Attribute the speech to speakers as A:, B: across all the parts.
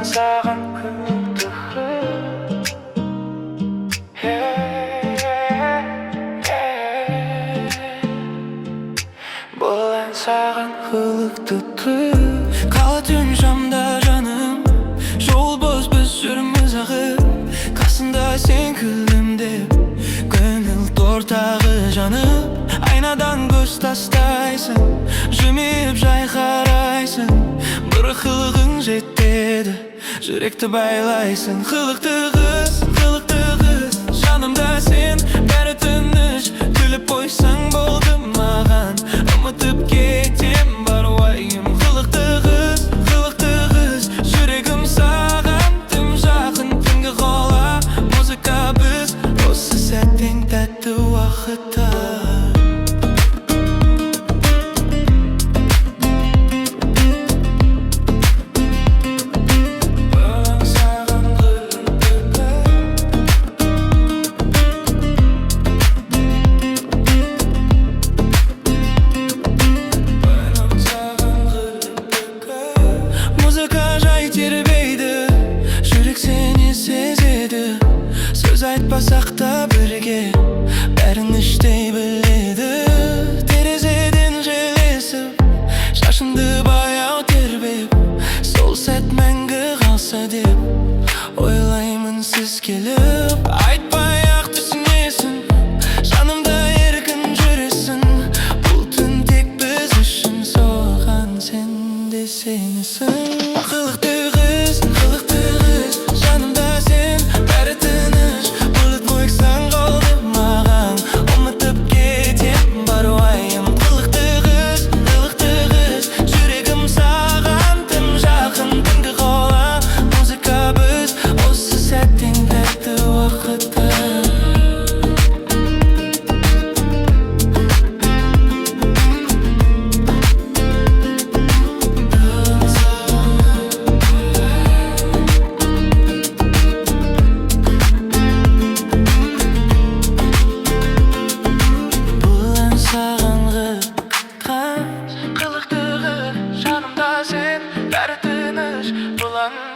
A: саған күтіп бұл ән саған қылықты қала түн шамда жаным, жол бос біз жүрміз ағып, қасында сен күлімдеп, көңіл тортағы жанып, айнадан көз тастайсың, жымиып жай қарайсың, бір қылығың жетеді, жүректі байлайсың. Қылықты қыз, жанымда сен, бәрі тыныш, күліп қойсаң болды маған, ұмытып кетем бар уайым. Қылықты қыз, жүрегім саған тым жақын, түнгі қола музыка біз, осы сәттен тәтті уақытта. Сөз айтпасақ та бірге, бәрін іштей біледі. Терезеден желесіп, шашыңды баяу тербеп, сол сәт мәңгі қалса деп ойлаймын сіз келіп. Айтпай-ақ түсінесің, жанымда еркін жүресің, бұл түн тек біз үшін соған сен де сенесің. Қылықты қыз, жанымда сен, бәрі тыныш, бұлт қойсаң қалды маған, ұмытып кетем бар уайым. Қылықты қыз, жүрегім саған тым жақын, түнгі қола музыка біз, осы сәттен тәтті уақытта.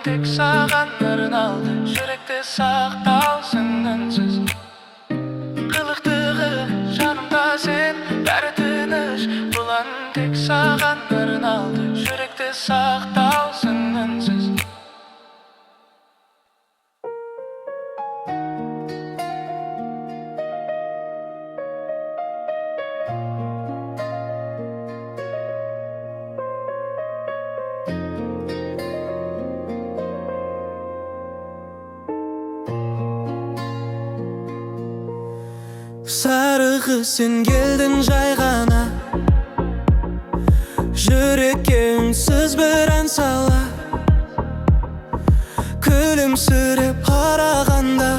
A: Тек саған арналды, жүректе сақталсын үнсіз. Қылықты қыз, жанымда сен, бәрі тыныш, бұл ән тек саған арналды, жүректе сақталсын үнсіз. Сары қыз, сен келдің жай ғана, жүрекке үнсіз бір ән сала, күлімсіреп қарағанда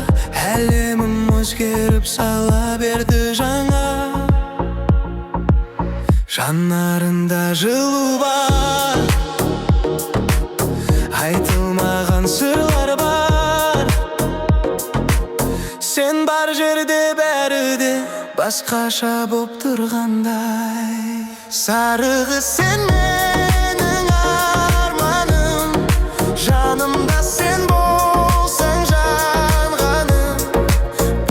A: әлемім өзгеріп сала берді жаңа. Жанарында жылу бар, айтылмаған сырлар бар, сен бар жерде бәрі де басқаша боп тұрғандай. Сары қыз, сен менің арманым, жанымда сен болсаң жанғаным,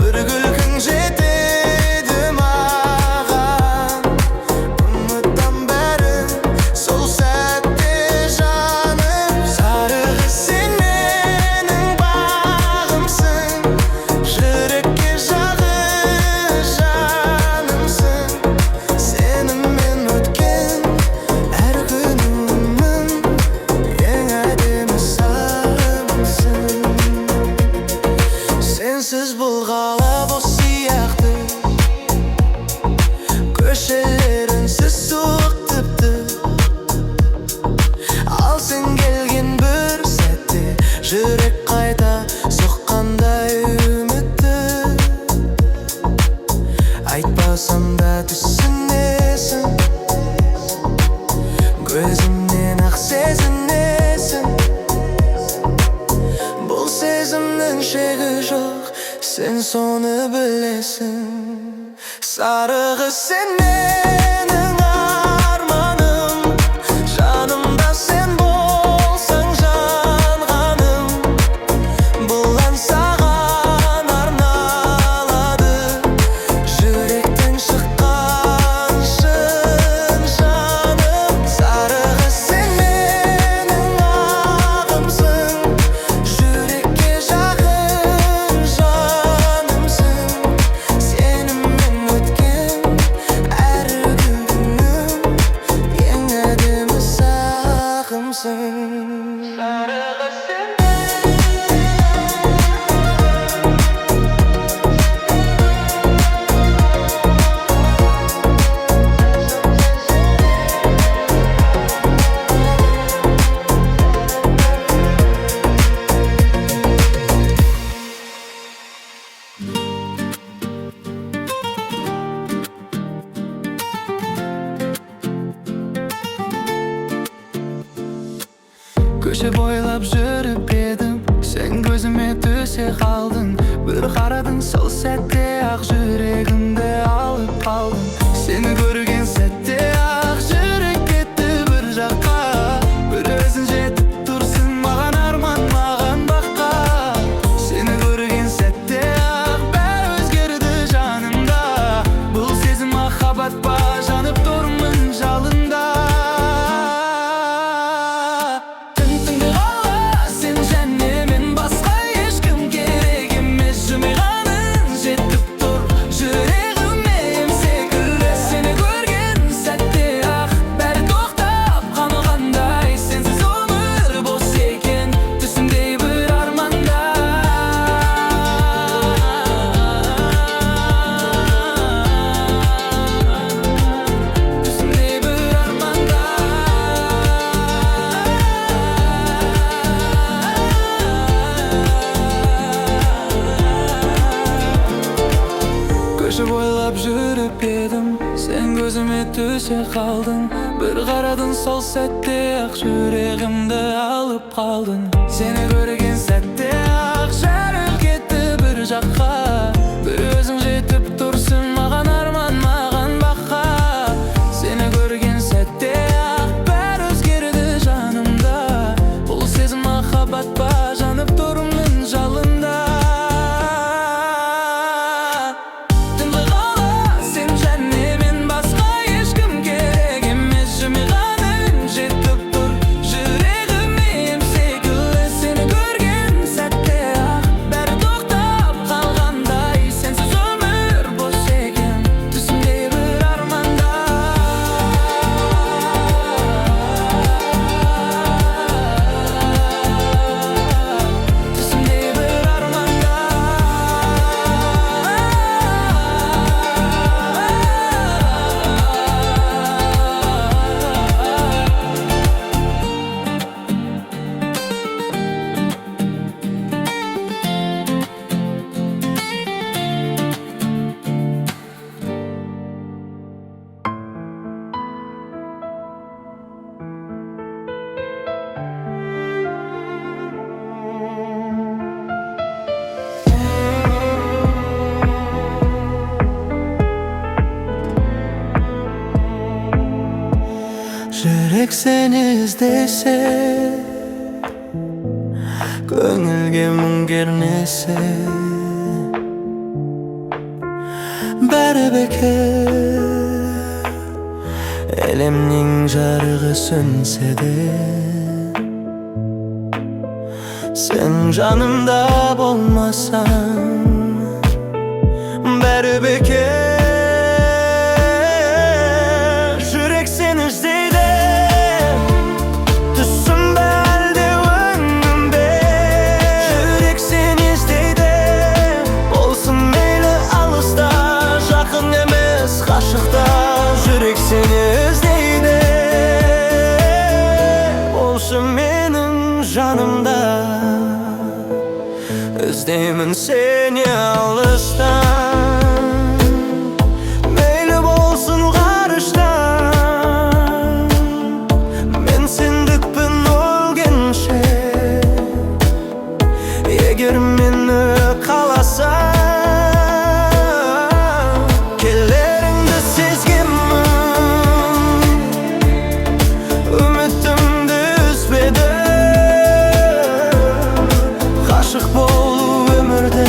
A: бір күлкің жетеді маған, ұмытам бәрін сол сәтте жаным. Сары қыз, сен менің бағымсың, жүрекке жағы жанымсың, сеніммен өткен әр күнімнің ең әдемі сағымсың. Сенсіз бұл ғала бос сияқты, көшелер үнсіз суық тіпті, ал сен келген бір сәтте жүрек қайта соққандай үмітті. Айтпасам да түсінесің, көзімнен ақ сезінесің, бұл сезімнің шегі жоқ, сен соны білесің. Сары қыз, сен менің арманым, жанымда сен болсаң жанғаным, Köşe boylap жүріп едім, sen көзіме түсе қалдың. Bir қарадың, сол сәтте ақ жүрегімді алып қалдың. Seni көрген сәтте ақ жүрек кетті бір жаққа. Bir өзің жетіп тұрсың маған арман, маған баққа. Seni көрген сәтте ақ бәрі өзгерді жанымда. Бұл сезім махаббат па, жанып тұрмын жалында. Түн-түнде қала сен және мен, басқа ешкім керек емес. Жымиғаның жетіп тұр жүрегіме ем секілді. Seni көрген сәтте ақ бәрі тоқтап қалғандай. Сенсіз өмір бос екен, түсімдей бір арманда. Түсімдей бір арманда. Көші бойлап жүріп едім, sen көзіме түсе қалдың. Bir қарадың, сол сәтте ақ жүрегімді алып қалдың. Seni көрген сәтте ақ жүрек кетті бір жаққа. Bir өзің жетіп тұрсың маған арман, маған баққа. Seni көрген сәтте ақ бәрі өзгерді жанымда. Бұл сезім махаббат па, жанып тұрмын жалында. Түнгі қала сен және мен, басқа ешкім керек емес. Жымиғаның жетіп тұр жүрегіме ем секілді. Seni көрген сәтте ақ бәрі тоқтап қалғандай. Сенсіз өмір бос екен, түсімдей бір арманда. Түсімдей бір арманда. Жүрек сені іздесе, көңілге мұң кернесе, бәрі бекер. Әлемнің жарығы сөнсе де, sen жанымда болмасаң, бәрі бекер. Жүрек сені іздейді, түсім бе әлде өңім бе? Жүрек сені іздейді, болсын мейлі алыста, жақын емес қашықта. Жүрек сені іздейді, болшы менің жанымда. Іздеймін сені алыстан, мейлі болсын ғарыштан. Мен сендікпін өлгенше, егер мені қаласаң. Келеріңді сезгенмін, үмітімді үзбедім. Ғашық болу өмірде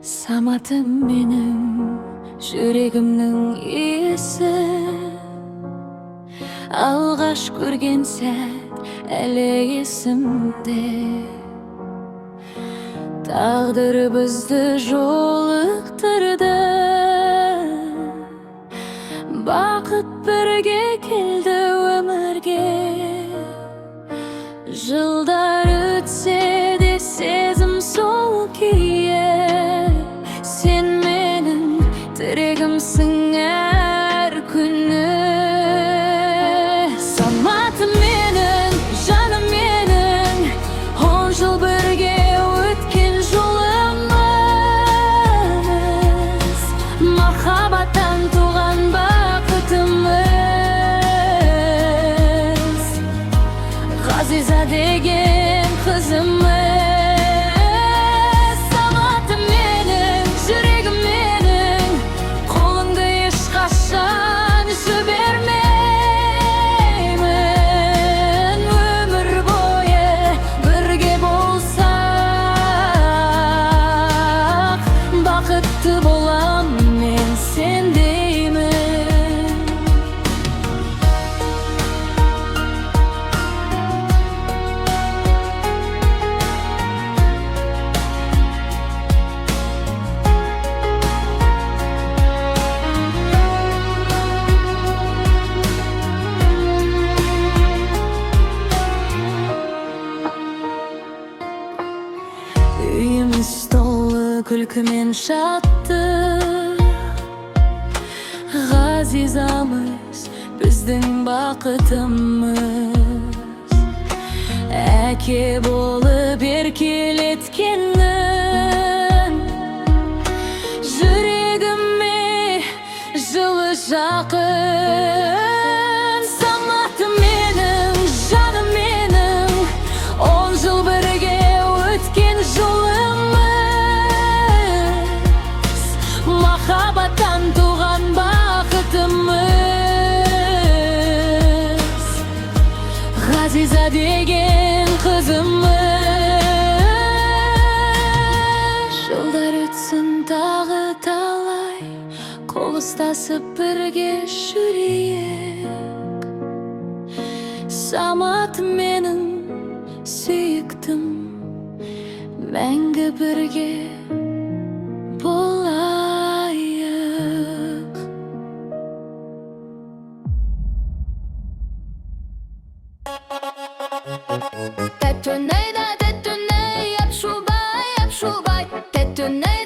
B: Саматым менің жүрегімнің иесі, алғаш көрген сәт әлі есімде. Тағдыр бізді жолықтырды, бақыт бірге келді өмірге. Жылдар өтсе де сезім сол күйі, сен менің тірегімсің әр күні. Саматым менің, жаным менің, 10 жыл бірге өткен жолымыз, махаббаттан туған бақытымыз, Ғазиза деген қызымыз. Саматым менің, жүрегім менің, қолыңды ешқашан жібермеймін. Өмір бойы бірге болсақ, бақытты болам мен сендеймін. Үйіміз толы күлкімен шаттық, Ғазизамыз біздің бақытымыз. Әке болып еркелеткенің жүрегіме жылы жақын. Саматым менің, жаным менің, 10 жыл бірге өткен жолымыз, махаббаттан туған бақытымыз, Ғазиза деген қызымыз. Жылдар өтсін тағы талай, қол ұстасып бірге жүрейік. Саматым менің сүйіктім, мәңгі бірге болайық.
C: Тәттүнәй да тәттүнәй, апшубай, апшубай, тәттүнәй